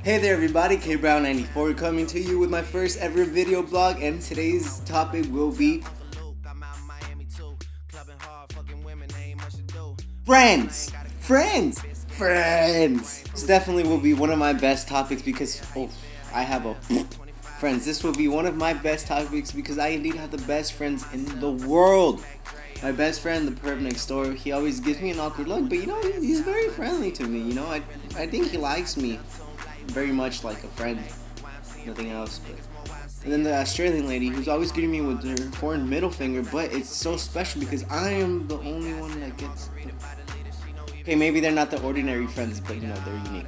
Hey there everybody, Kebral94 coming to you with my first ever video blog, and today's topic will be Friends! This definitely will be one of my best topics because, I have a friends. This will be one of my best topics because I indeed have the best friends in the world. My best friend, the perv next door, he always gives me an awkward look, but he's very friendly to me, I think he likes me very much like a friend, nothing else. And then the Australian lady who's always getting me with her foreign middle finger, but it's so special because I am the only one that gets okay, maybe they're not the ordinary friends, but they're unique.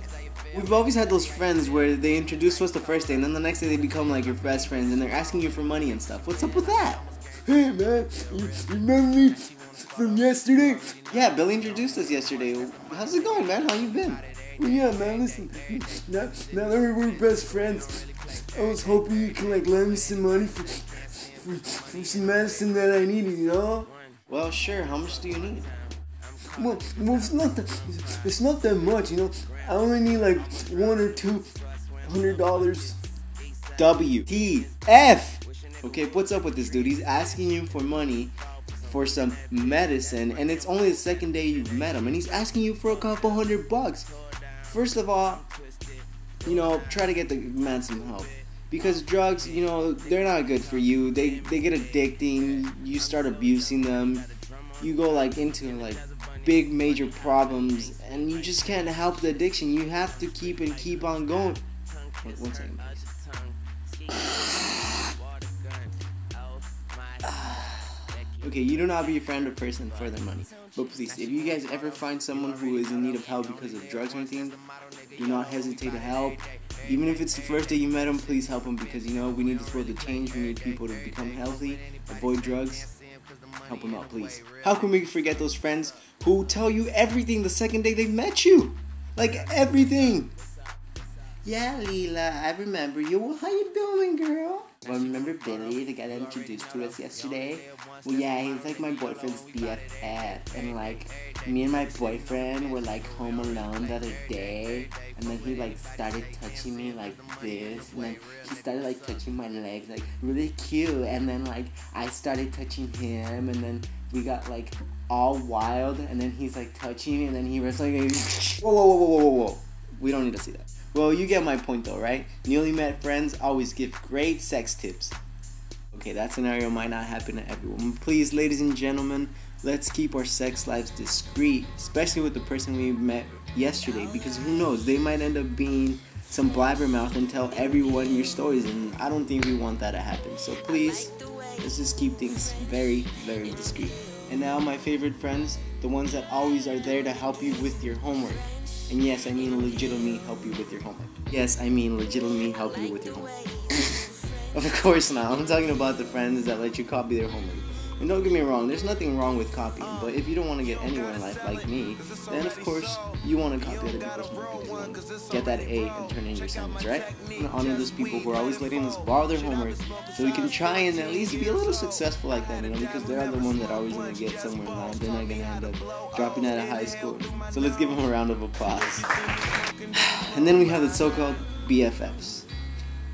We've always had those friends where they introduce us the first day and then the next day they become like your best friends and they're asking you for money and stuff. What's up with that? Hey man, you remember me from yesterday? Yeah, Billy introduced us yesterday. How's it going, man? How you been? Well, yeah, man, listen, now that we're best friends, I was hoping you can lend me some money for some medicine that I needed, Well, sure, how much do you need? Well, it's not that much, I only need like $100 or $200. WTF! Okay, what's up with this dude? He's asking you for money for some medicine, and it's only the second day you've met him, and he's asking you for a couple $100. First of all, try to get the man some help. Because drugs, they're not good for you. They get addicting. You start abusing them. You go into big major problems, and you just can't help the addiction. You have to keep on going. Wait, one second, okay, you do not be a friend or person for their money. But please, if you guys ever find someone who is in need of help because of drugs or anything, do not hesitate to help. Even if it's the first day you met them, please help them because, we need this world to change. We need people to become healthy, avoid drugs. Help them out, please. How can we forget those friends who tell you everything the second day they met you? Like, everything. Yeah, Leela, I remember you. Well, how you doing, girl? Well, remember Billy, the guy that introduced to us yesterday? Well, yeah, he's like my boyfriend's BFF. And me and my boyfriend were home alone the other day. And then he started touching me like this. And then he started touching my legs really cute. And then I started touching him. And then we got all wild. And then he's touching me. And then he was whoa. We don't need to see that. Well, you get my point though, right? Newly met friends always give great sex tips. Okay, that scenario might not happen to everyone. Please, ladies and gentlemen, let's keep our sex lives discreet, especially with the person we met yesterday, because who knows, they might end up being some blabbermouth and tell everyone your stories, and I don't think we want that to happen. So please, let's just keep things very, very discreet. And now my favorite friends, the ones that always are there to help you with your homework. And yes, I mean legitimately help you with your homework. Yes, I mean legitimately help you with your homework. Of course not. I'm talking about the friends that let you copy their homework. And don't get me wrong, there's nothing wrong with copying, but if you don't want to get anywhere in life like me, then of course you want to copy other people's homework because you want to get that A and turn in your assignments, right? I'm going to honor those people who are always letting us borrow their homework so we can try and at least be a little successful like them, because they're the ones that are always going to get somewhere in life. They're not going to end up dropping out of high school. So let's give them a round of applause. And then we have the so-called BFFs.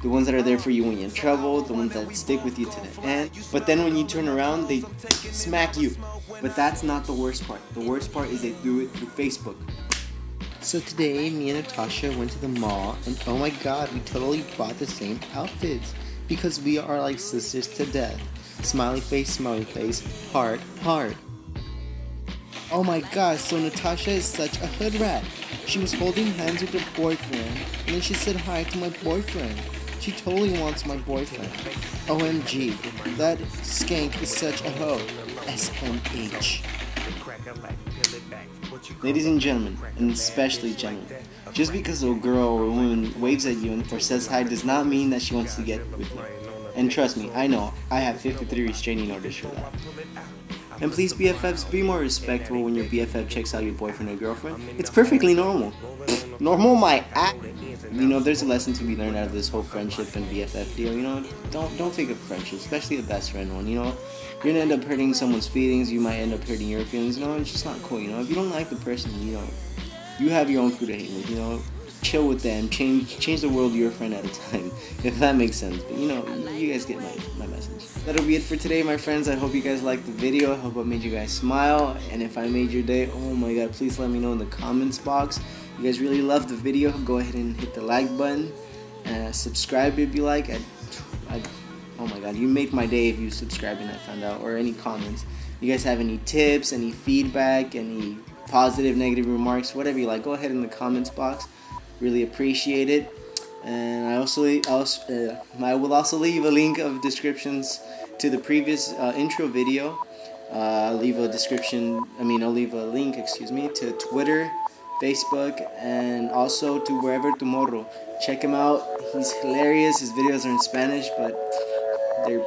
The ones that are there for you when you're in trouble, the ones that stick with you to the end. But then when you turn around, they smack you. But that's not the worst part. The worst part is they do it through Facebook. So today, me and Natasha went to the mall, and oh my god, we totally bought the same outfits. Because we are like sisters to death. Smiley face, heart, heart. Oh my god, so Natasha is such a hood rat. She was holding hands with her boyfriend, and then she said hi to my boyfriend. She totally wants my boyfriend. OMG, that skank is such a hoe. SMH. Ladies and gentlemen, and especially gentlemen, just because a girl or a woman waves at you or says hi does not mean that she wants to get with you. And trust me, I know, I have 53 restraining orders for that. And please, BFFs, be more respectful when your BFF checks out your boyfriend or girlfriend. It's perfectly normal. Normal, my ass. You know, there's a lesson to be learned out of this whole friendship and BFF deal. You know, don't fake a friendship, especially the best friend one. You know, you're gonna end up hurting someone's feelings. You might end up hurting your feelings. You know, it's just not cool. You know, if you don't like the person, you know, you have your own food to hate with. You know, chill with them. Change the world your friend at a time, if that makes sense. But you know, you guys get my message. That'll be it for today, my friends. I hope you guys liked the video. I hope I made you guys smile. And if I made your day, oh my god, please let me know in the comments box. If you guys really loved the video, go ahead and hit the like button. Subscribe if you like. Oh my god, you made my day if you subscribed and I found out. Or any comments. You guys have any tips, any feedback, any positive, negative remarks, whatever you like, go ahead in the comments box. Really appreciate it. And I will also leave a link of descriptions to the previous intro video. I'll leave a link, to Twitter, Facebook, and also to Wherever Tomorrow. Check him out. He's hilarious. His videos are in Spanish, but they're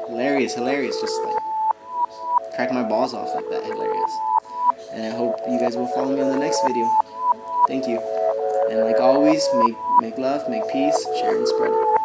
hilarious. Just like crack my balls off like that. Hilarious. And I hope you guys will follow me on the next video. Thank you. And like always, make love, make peace, share and spread it.